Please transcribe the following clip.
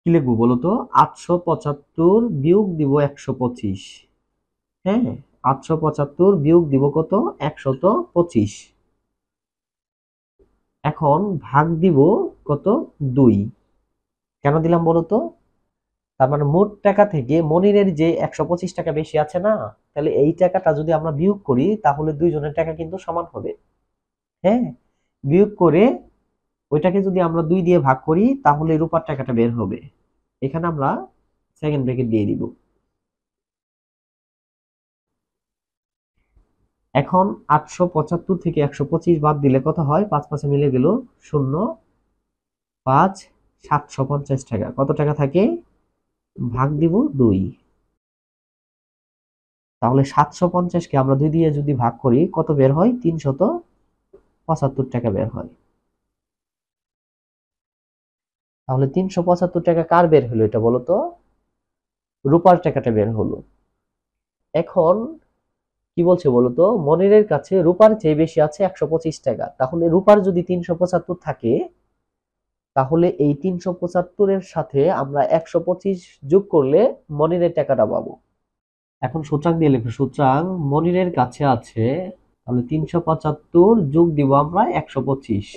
কি লিখবো বলতো? 875 বিয়োগ দিব 125। হ্যাঁ, 875 বিয়োগ দিব কত? 125। এখন ভাগ দিব কত? 2। কেন দিলাম বলতো? তার মানে মোট টাকা থেকে মনিরের যে 125 টাকা বেশি আছে না, তাহলে এই টাকাটা যদি আমরা বিয়োগ করি তাহলে দুইজনের টাকা কিন্তু সমান হবে। হ্যাঁ, বিয়োগ করে ওইটাকে যদি আমরা 2 দিয়ে ভাগ করি তাহলে রূপার টাকাটা বের হবে। এখানে আমরা সেকেন্ড ব্র্যাকেট দিয়ে দিব। এখন 875 থেকে 125 বাদ দিলে কত হয়? 5 5 মিলে গেল 0। 5 750 টাকা। কত টাকা থাকে? ভাগ দিব 2। তাহলে 750-কে আমরা 2 দিয়ে যদি ভাগ করি কত বের হয়? 375 টাকা বের হয়। তাহলে 375 টাকা কার বের হলো এটা বলো তো? রূপার টাকাটা বের হলো। এখন কি বলছে বলতো? মনিরের কাছে রূপার চেয়ে বেশি আছে 125 টাকা। তাহলে রূপার যদি 375 থাকে, তাহলে এই 375-এর সাথে আমরা 125 যোগ করলে মনিরের টাকাটা পাবো। এখন সুতরাং দিয়ে লিখবো, সুতরাং মনিরের কাছে আছে, তাহলে 375 যোগ দিব আমরা 125।